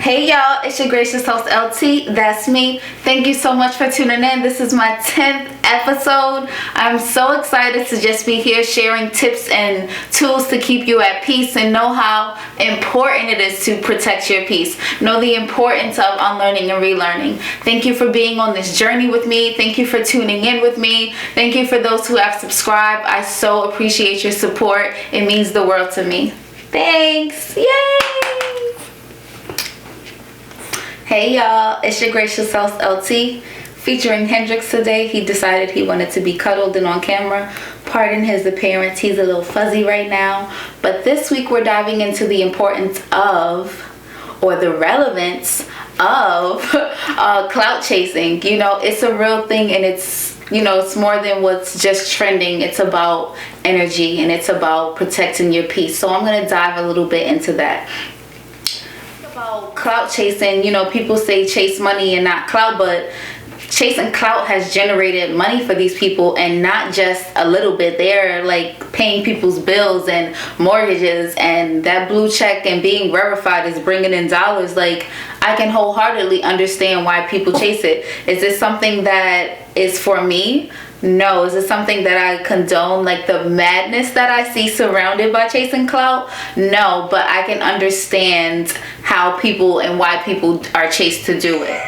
Hey y'all, it's your gracious host LT, that's me. Thank you so much for tuning in. This is my 10th episode. I'm so excited to just be here sharing tips and tools to keep you at peace and know how important it is to protect your peace. Know the importance of unlearning and relearning. Thank you for being on this journey with me. Thank you for tuning in with me. Thank you for those who have subscribed. I so appreciate your support. It means the world to me. Thanks. Yay! Hey y'all, it's your gracious host LT, featuring Hendrix today. He decided he wanted to be cuddled and on camera. Pardon his appearance, he's a little fuzzy right now. But this week we're diving into the importance of, or the relevance of, clout chasing. You know, it's a real thing, and it's, you know, it's more than what's just trending. It's about energy, and it's about protecting your peace. So I'm going to dive a little bit into that. About clout chasing, you know, people say chase money and not clout, but chasing clout has generated money for these people, and not just a little bit. They're like paying people's bills and mortgages, and that blue check and being verified is bringing in dollars. Like, I can wholeheartedly understand why people chase it. Is this something that is for me? No. Is it something that I condone, like the madness that I see surrounded by chasing clout? No, but I can understand how people and why people are chased to do it.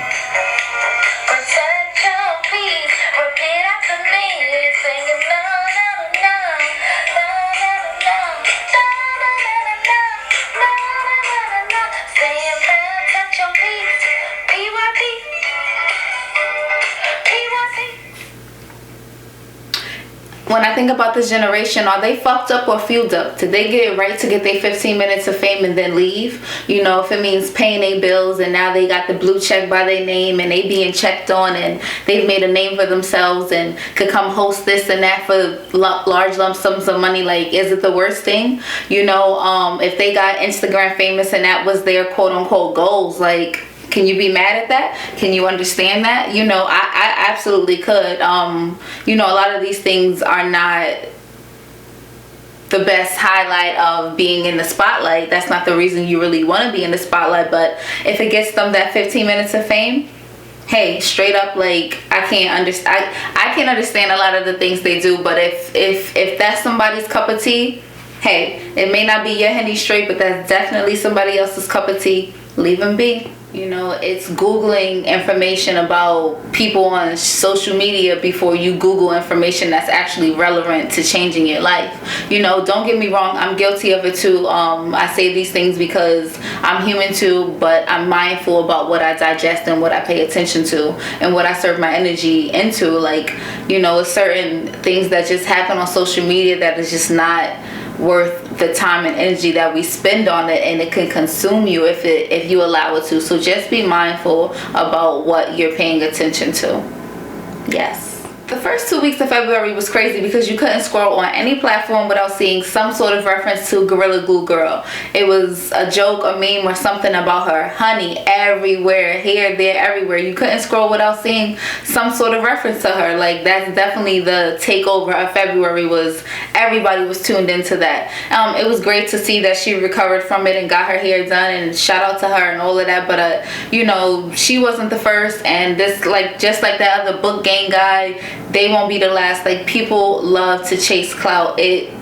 When I think about this generation, are they fucked up or fueled up? Did they get it right to get their 15 minutes of fame and then leave? You know, if it means paying their bills and now they got the blue check by their name and they being checked on and they've made a name for themselves and could come host this and that for large lump sums of money, like, is it the worst thing? You know, if they got Instagram famous and that was their quote unquote goals, like, can you be mad at that? Can you understand that? You know, I absolutely could. You know, a lot of these things are not the best highlight of being in the spotlight. That's not the reason you really want to be in the spotlight. But if it gets them that 15 minutes of fame, hey, straight up, like, I can't understand a lot of the things they do. But if that's somebody's cup of tea, hey, it may not be your Henny straight, but that's definitely somebody else's cup of tea. Leave them be. You know, it's Googling information about people on social media before you Google information that's actually relevant to changing your life. You know, don't get me wrong, I'm guilty of it too. I say these things because I'm human too, but I'm mindful about what I digest and what I pay attention to and what I serve my energy into. Like, you know, certain things that just happen on social media that is just not worth the time and energy that we spend on it, and it can consume you if you allow it to. So just be mindful about what you're paying attention to. Yes. The first 2 weeks of February was crazy because you couldn't scroll on any platform without seeing some sort of reference to Gorilla Glue Girl. It was a joke, a meme, or something about her. Honey everywhere, here, there, everywhere. You couldn't scroll without seeing some sort of reference to her. Like, that's definitely the takeover of February. Was everybody was tuned into that. It was great to see that she recovered from it and got her hair done, and shout out to her and all of that. But you know, she wasn't the first, and this, like, just like that other book gang guy, they won't be the last. Like, people love to chase clout. It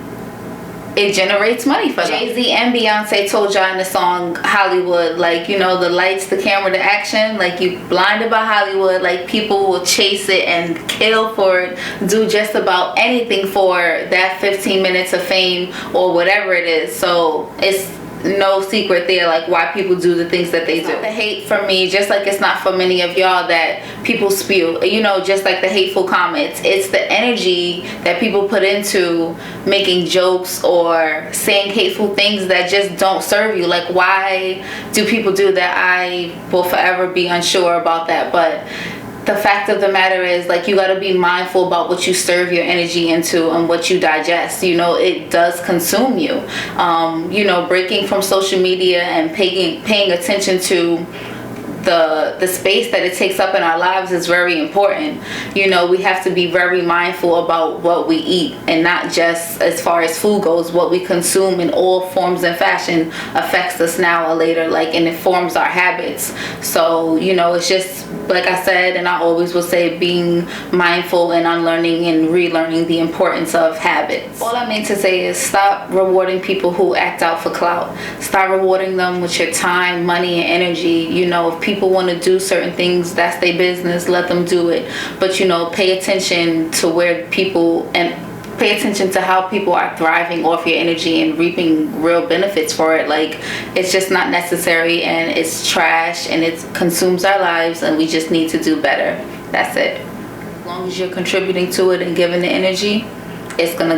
generates money for them. Jay-Z and Beyonce told y'all in the song Hollywood, like, you know, the lights, the camera, the action, like, you blinded by Hollywood. Like, people will chase it and kill for it, do just about anything for that 15 minutes of fame or whatever it is. So it's no secret there, like, why people do the things that they do. The hate for me, just like it's not for many of y'all, that people spew, you know, just like the hateful comments. It's the energy that people put into making jokes or saying hateful things that just don't serve you. Like, why do people do that? I will forever be unsure about that. But the fact of the matter is, like, you got to be mindful about what you serve your energy into and what you digest. You know, it does consume you. You know, breaking from social media and paying attention to the space that it takes up in our lives is very important. You know, we have to be very mindful about what we eat, and not just as far as food goes. What we consume in all forms and fashion affects us now or later, like, and it forms our habits. So, you know, it's just like I said, and I always will say, being mindful and unlearning and relearning the importance of habits. All I mean to say is stop rewarding people who act out for clout. Start rewarding them with your time, money, and energy. You know, if people want to do certain things, that's their business, let them do it. But, you know, pay attention to where people, and pay attention to how people are thriving off your energy and reaping real benefits for it. Like, it's just not necessary, and it's trash, and it consumes our lives, and we just need to do better. That's it. As long as you're contributing to it and giving the energy, it's gonna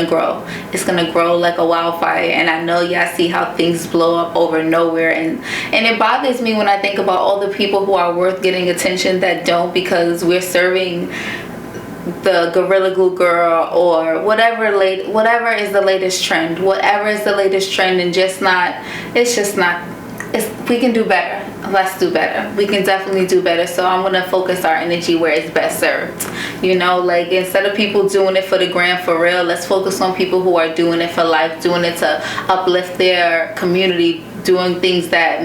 grow. It's gonna grow like a wildfire. And I know y'all see how things blow up over nowhere, and it bothers me when I think about all the people who are worth getting attention that don't, because we're serving the Gorilla Glue girl or whatever is the latest trend, and we can do better. Let's do better. We can definitely do better. So I'm gonna focus our energy where it's best served. You know, like, instead of people doing it for the gram for real, let's focus on people who are doing it for life, doing it to uplift their community, doing things that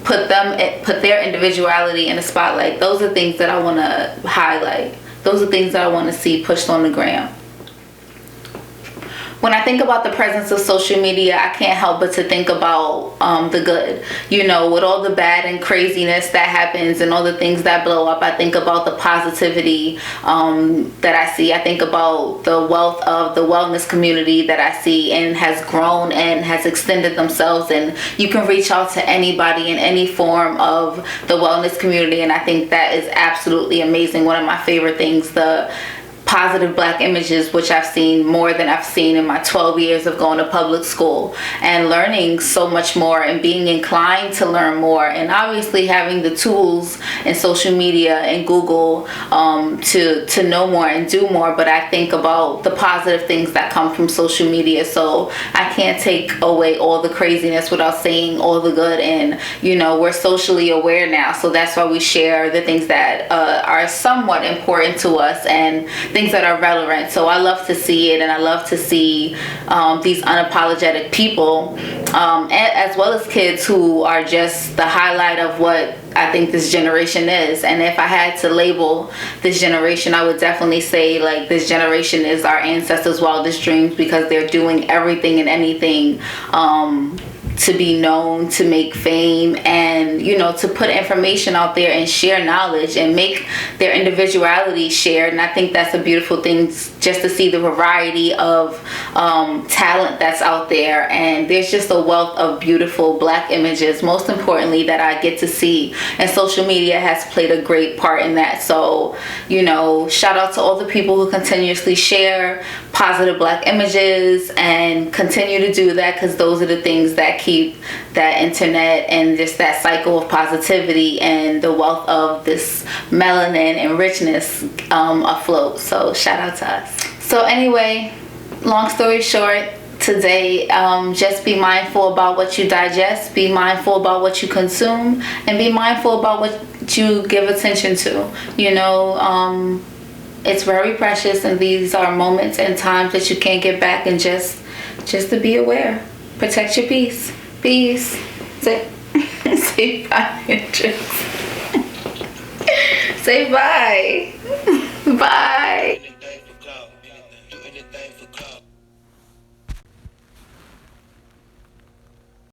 put their individuality in the spotlight. Those are things that I want to highlight. Those are things that I want to see pushed on the gram. When I think about the presence of social media, I can't help but to think about the good. You know, with all the bad and craziness that happens and all the things that blow up, I think about the positivity that I see. I think about the wealth of the wellness community that I see and has grown and has extended themselves. And you can reach out to anybody in any form of the wellness community. And I think that is absolutely amazing. One of my favorite things, the positive black images, which I've seen more than I've seen in my 12 years of going to public school and learning so much more and being inclined to learn more, and obviously having the tools and social media and Google to know more and do more. But I think about the positive things that come from social media, so I can't take away all the craziness without saying all the good. And, you know, we're socially aware now, so that's why we share the things that are somewhat important to us and things that are relevant. So I love to see it, and I love to see these unapologetic people, as well as kids who are just the highlight of what I think this generation is. And if I had to label this generation, I would definitely say, like, this generation is our ancestors' wildest dreams, because they're doing everything and anything to be known, to make fame, and, you know, to put information out there and share knowledge and make their individuality shared. And I think that's a beautiful thing, just to see the variety of talent that's out there. And there's just a wealth of beautiful black images, most importantly, that I get to see, and social media has played a great part in that. So, you know, shout out to all the people who continuously share positive black images, and continue to do that, because those are the things that keep that internet and just that cycle of positivity and the wealth of this melanin and richness afloat. So shout out to us. So anyway, long story short, today, just be mindful about what you digest, be mindful about what you consume, and be mindful about what you give attention to. You know, it's very precious, and these are moments and times that you can't get back, and just to be aware. Protect your peace. Peace. Say bye, Andrews. Say bye. Bye.